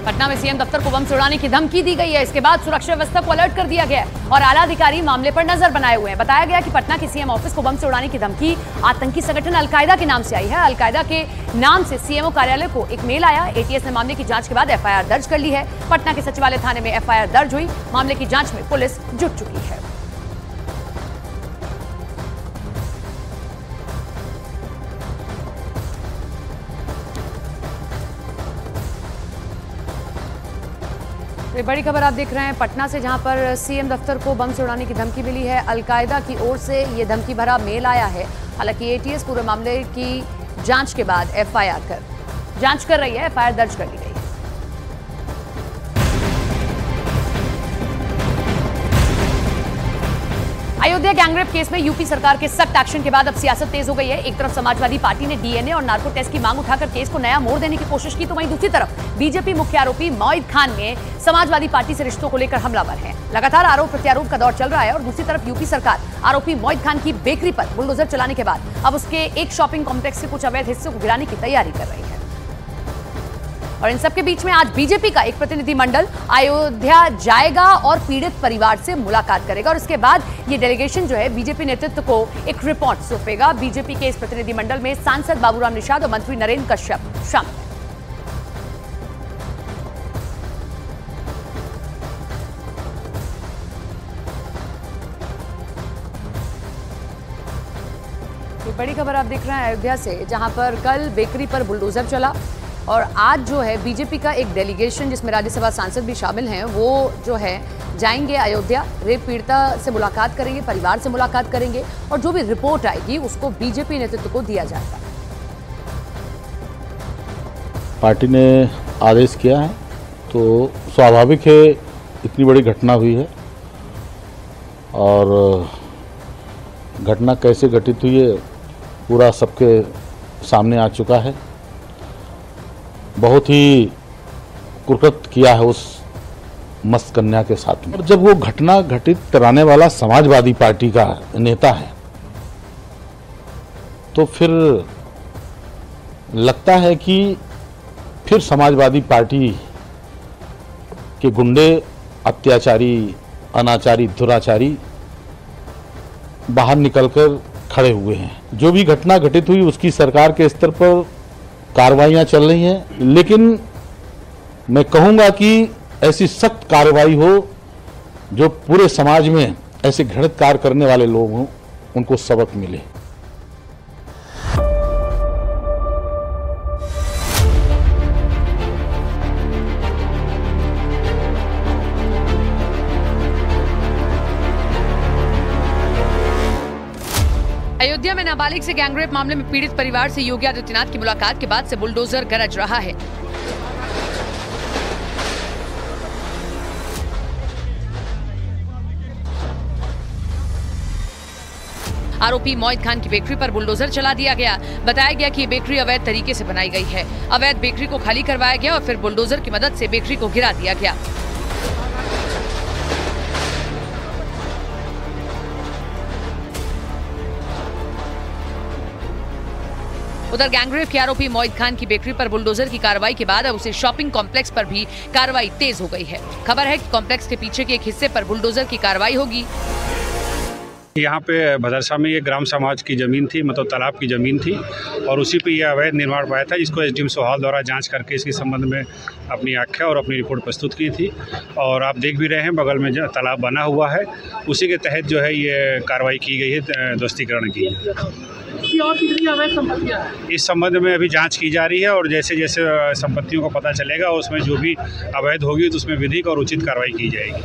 पटना में सीएम दफ्तर को बम से उड़ाने की धमकी दी गई है। इसके बाद सुरक्षा व्यवस्था को अलर्ट कर दिया गया है और आला अधिकारी मामले पर नजर बनाए हुए हैं। बताया गया कि पटना के सीएम ऑफिस को बम से उड़ाने की धमकी आतंकी संगठन अलकायदा के नाम से आई है। अलकायदा के नाम से सीएमओ कार्यालय को एक मेल आया। एटीएस ने मामले की जांच के बाद एफआईआर दर्ज कर ली है। पटना के सचिवालय थाने में एफआईआर दर्ज हुई। मामले की जांच में पुलिस जुट चुकी है। तो बड़ी खबर आप देख रहे हैं पटना से, जहां पर सीएम दफ्तर को बम से उड़ाने की धमकी मिली है। अलकायदा की ओर से यह धमकी भरा मेल आया है। हालांकि एटीएस पूरे मामले की जांच के बाद जांच कर रही है। एफआईआर दर्ज कर ली गई है। अयोध्या गैंगरेप केस में यूपी सरकार के सख्त एक्शन के बाद अब सियासत तेज हो गई है। एक तरफ समाजवादी पार्टी ने डीएनए और नार्को टेस्ट की मांग उठाकर केस को नया मोड़ देने की कोशिश की, तो वहीं दूसरी तरफ बीजेपी मुख्य आरोपी मोईद खान में समाजवादी पार्टी से रिश्तों को लेकर हमलावर है। लगातार आरोप प्रत्यारोप का दौर चल रहा है और दूसरी तरफ यूपी सरकार आरोपी मोईद खान की बेकरी पर बुलडोजर चलाने के बाद अब उसके एक शॉपिंग कॉम्प्लेक्स के कुछ अवैध हिस्सों को गिराने की तैयारी कर रही है। और इन सबके बीच में आज बीजेपी का एक प्रतिनिधिमंडल अयोध्या जाएगा और पीड़ित परिवार से मुलाकात करेगा और इसके बाद ये डेलीगेशन जो है बीजेपी नेतृत्व को एक रिपोर्ट सौंपेगा। बीजेपी के इस प्रतिनिधिमंडल में सांसद बाबूराम निषाद और मंत्री नरेंद्र कश्यप शामिल हैं। बड़ी खबर आप देख रहे हैं अयोध्या से, जहां पर कल बेकरी पर बुलडोजर चला और आज जो है बीजेपी का एक डेलीगेशन जिसमें राज्यसभा सांसद भी शामिल हैं, वो जो है जाएंगे अयोध्या, रेप पीड़िता से मुलाकात करेंगे, परिवार से मुलाकात करेंगे और जो भी रिपोर्ट आएगी उसको बीजेपी नेतृत्व को दिया जाएगा। पार्टी ने आदेश किया है तो स्वाभाविक है, इतनी बड़ी घटना हुई है और घटना कैसे घटित हुई है पूरा सबके सामने आ चुका है। बहुत ही कुकृत्य किया है उस मस्त कन्या के साथ में। और जब वो घटना घटित कराने वाला समाजवादी पार्टी का नेता है तो फिर लगता है कि फिर समाजवादी पार्टी के गुंडे, अत्याचारी, अनाचारी, दुराचारी बाहर निकलकर खड़े हुए हैं। जो भी घटना घटित हुई उसकी सरकार के स्तर पर कार्रवाइयां चल रही हैं, लेकिन मैं कहूंगा कि ऐसी सख्त कार्रवाई हो जो पूरे समाज में ऐसे घृणित कार्य करने वाले लोग हों, उनको सबक मिले। अयोध्या में नाबालिग से गैंगरेप मामले में पीड़ित परिवार से योगी आदित्यनाथ की मुलाकात के बाद से बुलडोजर गरज रहा है। आरोपी मोईद खान की बेकरी पर बुलडोजर चला दिया गया। बताया गया कि ये बेकरी अवैध तरीके से बनाई गई है। अवैध बेकरी को खाली करवाया गया और फिर बुलडोजर की मदद से बेकरी को गिरा दिया गया। उधर गैंगरेप के आरोपी मोईद खान की बेकरी पर बुलडोजर की कार्रवाई के बाद अब उसे शॉपिंग कॉम्प्लेक्स पर भी कार्रवाई तेज हो गई है। खबर है कि कॉम्प्लेक्स के पीछे के एक हिस्से पर बुलडोजर की कार्रवाई होगी। यहाँ पे भदरसा में ये ग्राम समाज की ज़मीन थी, मतलब तालाब की ज़मीन थी और उसी पे यह अवैध निर्माण पाया था, जिसको एसडीएम सोहाल द्वारा जांच करके इसके संबंध में अपनी आख्या और अपनी रिपोर्ट प्रस्तुत की थी। और आप देख भी रहे हैं बगल में जो तालाब बना हुआ है उसी के तहत जो है ये कार्रवाई की गई है, ध्वस्तीकरण की। और कितनी अवैध संपत्तियां हैं इस संबंध में अभी जांच की जा रही है और जैसे जैसे संपत्तियों का पता चलेगा उसमें जो भी अवैध होगी तो उसमें विधिक और उचित कार्रवाई की जाएगी।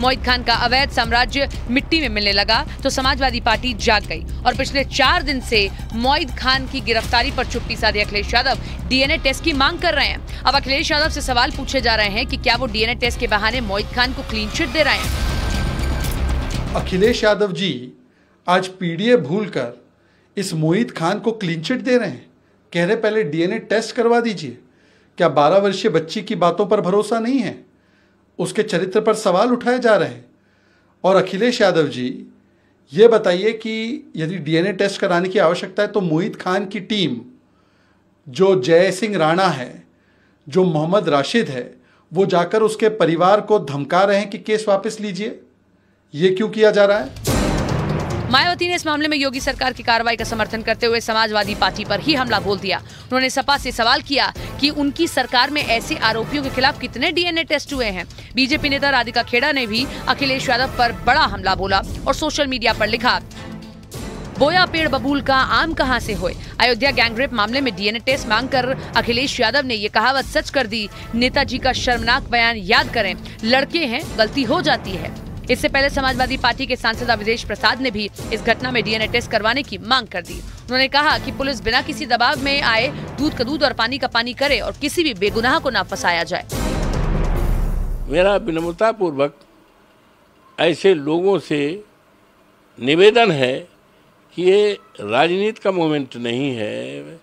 मोईद खान का अवैध साम्राज्य मिट्टी में मिलने लगा तो समाजवादी पार्टी जाग गई और पिछले 4 दिन से मोईद खान की गिरफ्तारी पर चुप्पी साधे अखिलेश यादव डीएनए टेस्ट की मांग कर रहे हैं। अब अखिलेश यादव से सवाल पूछे जा रहे हैं कि क्या वो डीएनए टेस्ट के बहाने मोईद खान को क्लीन चिट दे रहे हैं। अखिलेश यादव जी आज पीडीए भूलकर इस मोईद खान को क्लीन चिट दे रहे हैं। कह रहे पहले डीएनए टेस्ट करवा दीजिए। क्या 12 वर्षीय बच्ची की बातों पर भरोसा नहीं है? उसके चरित्र पर सवाल उठाए जा रहे हैं। और अखिलेश यादव जी ये बताइए कि यदि डीएनए टेस्ट कराने की आवश्यकता है तो मोईद खान की टीम जो जय सिंह राणा है, जो मोहम्मद राशिद है वो जाकर उसके परिवार को धमका रहे हैं कि केस वापस लीजिए। ये क्यों किया जा रहा है? मायावती ने इस मामले में योगी सरकार की कार्रवाई का समर्थन करते हुए समाजवादी पार्टी पर ही हमला बोल दिया। उन्होंने सपा से सवाल किया कि उनकी सरकार में ऐसे आरोपियों के खिलाफ कितने डीएनए टेस्ट हुए हैं। बीजेपी नेता राधिका खेड़ा ने भी अखिलेश यादव पर बड़ा हमला बोला और सोशल मीडिया पर लिखा, बोया पेड़ बबूल का आम कहां से होए। अयोध्या गैंगरेप मामले में डीएनए टेस्ट मांगकर अखिलेश यादव ने ये कहावत सच कर दी, नेताजी का शर्मनाक बयान याद करें, लड़के हैं गलती हो जाती है। इससे पहले समाजवादी पार्टी के सांसद अवधेश प्रसाद ने भी इस घटना में डीएनए टेस्ट करवाने की मांग कर दी। उन्होंने कहा कि पुलिस बिना किसी दबाव में आए दूध का दूध और पानी का पानी करे और किसी भी बेगुनाह को न फंसाया जाए। मेरा विनम्रता पूर्वक ऐसे लोगों से निवेदन है कि ये राजनीति का मोमेंट नहीं है,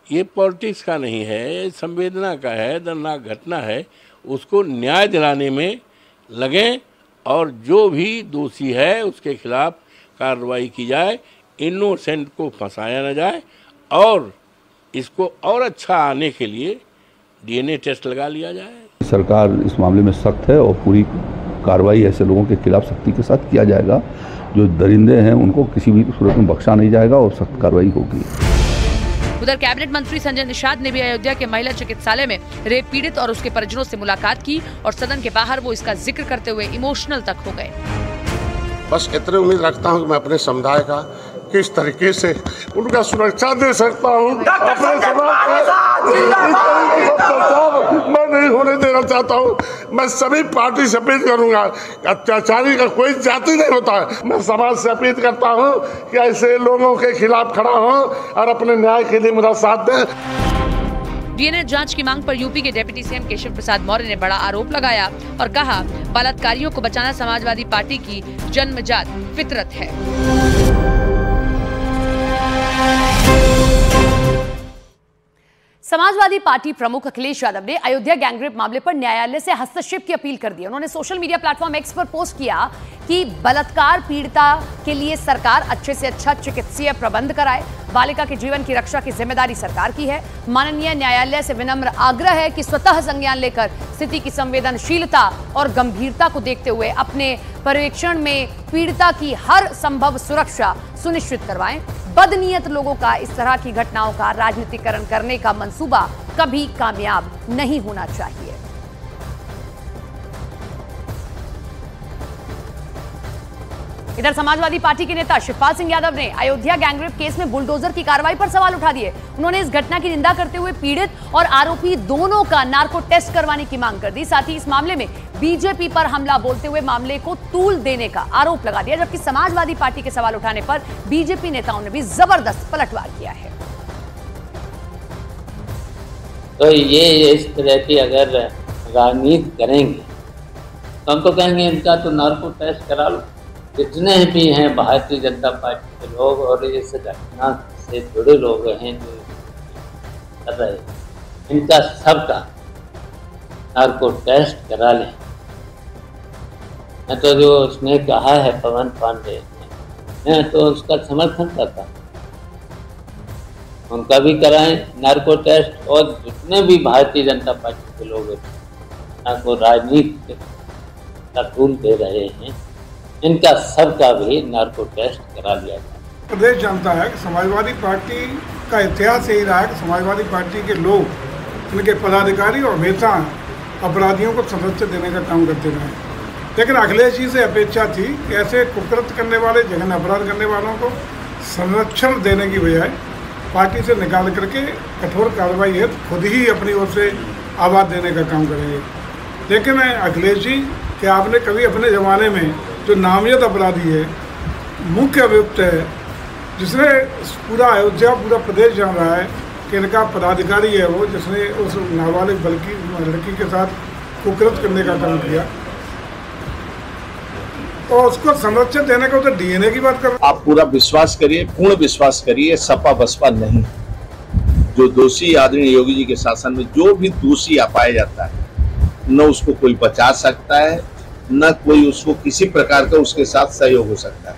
ये पॉलिटिक्स का नहीं है, संवेदना का है, दर्दनाक घटना है, उसको न्याय दिलाने में लगें और जो भी दोषी है उसके खिलाफ कार्रवाई की जाए, इनोसेंट को फंसाया न जाए और इसको और अच्छा आने के लिए डीएनए टेस्ट लगा लिया जाए। सरकार इस मामले में सख्त है और पूरी कार्रवाई ऐसे लोगों के खिलाफ सख्ती के साथ किया जाएगा। जो दरिंदे हैं उनको किसी भी सूरत में बख्शा नहीं जाएगा और सख्त कार्रवाई होगी। उधर कैबिनेट मंत्री संजय निषाद ने भी अयोध्या के महिला चिकित्सालय में रेप पीड़ित और उसके परिजनों से मुलाकात की और सदन के बाहर वो इसका जिक्र करते हुए इमोशनल तक हो गए। बस इतनी उम्मीद रखता हूं कि मैं अपने समुदाय का किस तरीके से उनका सुरक्षा दे सकता हूं, अपने समाज मैं नहीं होने देना चाहता हूं। मैं सभी पार्टी से अपील करूंगा, अत्याचारी का कोई जाति नहीं होता है। मैं समाज से अपील करता हूं कि ऐसे लोगों के खिलाफ खड़ा हो और अपने न्याय के लिए मेरा साथ दें। डीएनए जांच की मांग पर यूपी के डिप्टी सीएम केशव प्रसाद मौर्य ने बड़ा आरोप लगाया और कहा, बलात्कारियों को बचाना समाजवादी पार्टी की जन्मजात फितरत है। समाजवादी पार्टी प्रमुख अखिलेश यादव ने अयोध्या गैंगरेप मामले पर न्यायालय से हस्तक्षेप की अपील कर दी। उन्होंने सोशल मीडिया प्लेटफॉर्म एक्स पर पोस्ट किया कि बलात्कार पीड़िता के लिए सरकार अच्छे से अच्छा चिकित्सीय प्रबंध कराए। बालिका के जीवन की रक्षा की जिम्मेदारी सरकार की है। माननीय न्यायालय से विनम्र आग्रह है कि स्वतः संज्ञान लेकर स्थिति की संवेदनशीलता और गंभीरता को देखते हुए अपने पर्यवेक्षण में पीड़िता की हर संभव सुरक्षा सुनिश्चित करवाएं। बदनीयत लोगों का इस तरह की घटनाओं का राजनीतिकरण करने का मंसूबा कभी कामयाब नहीं होना चाहिए। इधर समाजवादी पार्टी के नेता शिवपाल सिंह यादव ने अयोध्या गैंगरेप केस में बुलडोजर की कार्रवाई पर सवाल उठा दिए। उन्होंने इस घटना की निंदा करते हुए पीड़ित और आरोपी दोनों का नार्को टेस्ट करवाने की मांग कर दी। साथ ही इस मामले में बीजेपी पर हमला बोलते हुए मामले को तूल देने का आरोप लगा दिया, जबकि समाजवादी पार्टी के सवाल उठाने पर बीजेपी नेताओं ने भी जबरदस्त पलटवार किया है। तो ये इस तरह की अगर राजनीति करेंगे तो हम तो कहेंगे इनका तो नार्को टेस्ट करा लो। जितने भी हैं भारतीय जनता पार्टी के लोग और इस घटना से जुड़े लोग हैं जो कर रहे हैं, इनका सबका नार्को टेस्ट करा लें। मैं तो जो उसने कहा है पवन पांडे, मैं तो उसका समर्थन करता हूँ, उनका भी कराएं नार्को टेस्ट। और जितने भी भारतीय जनता पार्टी के लोग नार्को राजनीति का टूल दे रहे हैं, इनका सबका भी नार्को टेस्ट करा लिया जाए। प्रदेश जानता है कि समाजवादी पार्टी का इतिहास यही रहा है कि समाजवादी पार्टी के लोग, इनके पदाधिकारी और नेता अपराधियों को संरक्षण देने का काम करते रहे। लेकिन अखिलेश जी से अपेक्षा थी कि ऐसे कुकृत्य करने वाले, जघन्य अपराध करने वालों को संरक्षण देने की बजाय पार्टी से निकाल करके कठोर कार्रवाई है खुद ही अपनी ओर से आवाज़ देने का काम करेंगे। लेकिन अखिलेश जी, क्या आपने कभी अपने ज़माने में जो नामजद अपराधी है, मुख्य अभियुक्त है, जिसने पूरा अयोध्या, पूरा प्रदेश जान रहा है कि इनका पदाधिकारी है वो, जिसने उस नाबालिग लड़की के साथ कुकृत्य करने का काम किया, और उसको संरक्षण देने को तो डीएनए की बात कर। आप पूरा विश्वास करिए, पूर्ण विश्वास करिए, सपा बसपा नहीं। जो दोषी आदरणीय योगी जी के शासन में जो भी दोषी पाया जाता है, न उसको कोई बचा सकता है, न कोई उसको किसी प्रकार का उसके साथ सहयोग हो सकता है।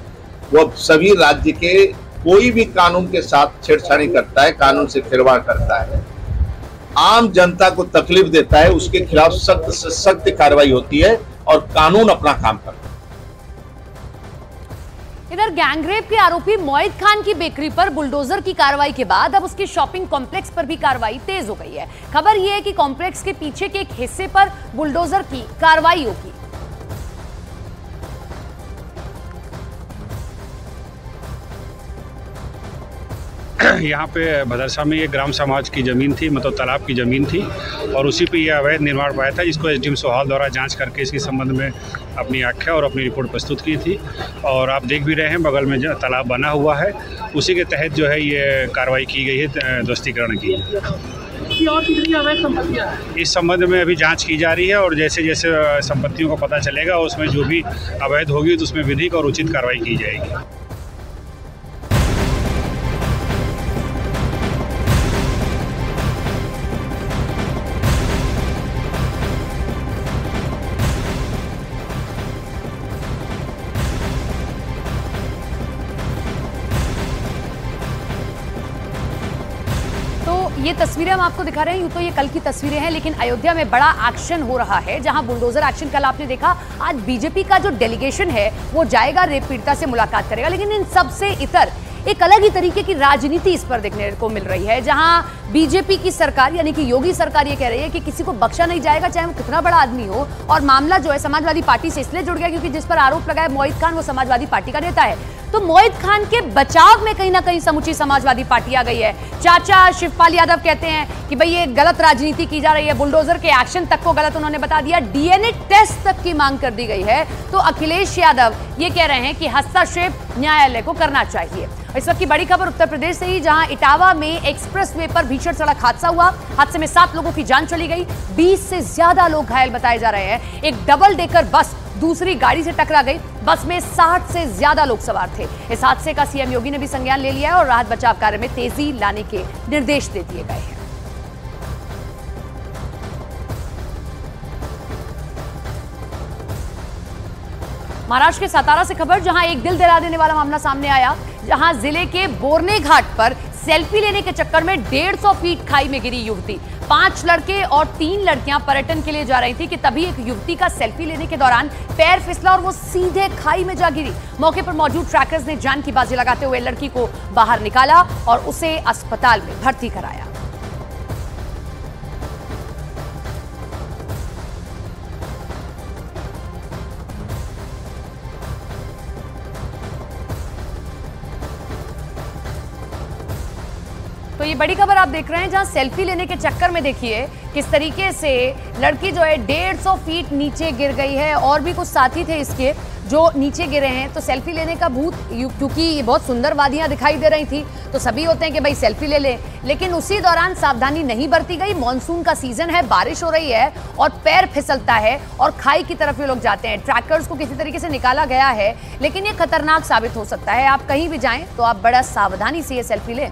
वो सभी राज्य के कोई भी कानून के साथ छेड़छाड़ी करता है, कानून से खिलवाड़ करता है, आम जनता को तकलीफ देता है उसके खिलाफ सख्त से सख्त कार्रवाई होती है और कानून अपना काम करता है। इधर गैंगरेप के आरोपी मोहित खान की बेकरी पर बुलडोजर की कार्रवाई के बाद अब उसके शॉपिंग कॉम्प्लेक्स पर भी कार्रवाई तेज हो गई है। खबर यह है कि कॉम्प्लेक्स के पीछे के एक हिस्से पर बुलडोजर की कार्रवाई होगी। यहाँ पे भदरसा में ये ग्राम समाज की ज़मीन थी, मतलब तालाब की ज़मीन थी और उसी पे ये अवैध निर्माण पाया था, जिसको एसडीएम सोहाल द्वारा जांच करके इसके संबंध में अपनी आख्या और अपनी रिपोर्ट प्रस्तुत की थी। और आप देख भी रहे हैं बगल में जो तालाब बना हुआ है उसी के तहत जो है ये कार्रवाई की गई है ध्वस्तीकरण की। और कितनी अवैध संपत्तियां हैं इस संबंध में अभी जांच की जा रही है और जैसे जैसे संपत्तियों को पता चलेगा उसमें जो भी अवैध होगी तो उसमें विधिक और उचित कार्रवाई की जाएगी। ये तस्वीरें हम आपको दिखा रहे हैं, यूं तो ये कल की तस्वीरें हैं, लेकिन अयोध्या में बड़ा एक्शन हो रहा है। जहां बुलडोजर एक्शन कल आपने देखा, आज बीजेपी का जो डेलीगेशन है वो जाएगा, रेप पीड़िता से मुलाकात करेगा। लेकिन इन सब से इतर एक अलग ही तरीके की राजनीति इस पर देखने को मिल रही है, जहां बीजेपी की सरकार यानी कि योगी सरकार ये कह रही है कि किसी को बख्शा नहीं जाएगा, चाहे वो कितना बड़ा आदमी हो। और मामला जो है समाजवादी पार्टी से इसलिए जुड़ गया क्योंकि जिस पर आरोप लगाया मोहित खान वो समाजवादी पार्टी का नेता है। तो मोहित खान के बचाव में कहीं ना कहीं समूची समाजवादी पार्टी आ गई है। चाचा शिवपाल यादव कहते हैं कि भाई ये गलत राजनीति की जा रही है, बुलडोजर के एक्शन तक को गलत उन्होंने बता दिया, डीएनए टेस्ट तक की मांग कर दी गई है। तो अखिलेश यादव ये कह रहे हैं कि हस्तक्षेप न्यायालय को करना चाहिए। इस वक्त की बड़ी खबर उत्तर प्रदेश से ही, जहां इटावा में एक्सप्रेसवे पर भीषण सड़क हादसा हुआ। हादसे में 7 लोगों की जान चली गई, 20 से ज्यादा लोग घायल बताए जा रहे हैं। एक डबल डेकर बस दूसरी गाड़ी से टकरा गई। बस में 60 से ज्यादा लोग सवार थे। इस हादसे का सीएम योगी ने भी संज्ञान ले लिया है और राहत बचाव कार्य में तेजी लाने के निर्देश दे दिए गए हैं। महाराष्ट्र के सातारा से खबर, जहां एक दिल दहला देने वाला मामला सामने आया, जहां जिले के बोरने घाट पर सेल्फी लेने के चक्कर में 150 फीट खाई में गिरी युवती। 5 लड़के और 3 लड़कियां पर्यटन के लिए जा रही थी कि तभी एक युवती का सेल्फी लेने के दौरान पैर फिसला और वो सीधे खाई में जा गिरी। मौके पर मौजूद ट्रैकर्स ने जान की बाजी लगाते हुए लड़की को बाहर निकाला और उसे अस्पताल में भर्ती कराया। तो ये बड़ी खबर आप देख रहे हैं, जहां सेल्फी लेने के चक्कर में देखिए किस तरीके से लड़की जो है 150 फीट नीचे गिर गई है। और भी कुछ साथी थे इसके जो नीचे गिरे हैं। तो सेल्फी लेने का भूत, क्योंकि ये बहुत सुंदर वादियां दिखाई दे रही थी तो सभी होते हैं कि भाई सेल्फी ले लें, लेकिन उसी दौरान सावधानी नहीं बरती गई। मॉनसून का सीजन है, बारिश हो रही है और पैर फिसलता है और खाई की तरफ ये लोग जाते हैं। ट्रैकर्स को किसी तरीके से निकाला गया है, लेकिन ये खतरनाक साबित हो सकता है। आप कहीं भी जाएं तो आप बड़ा सावधानी से ये सेल्फी लें।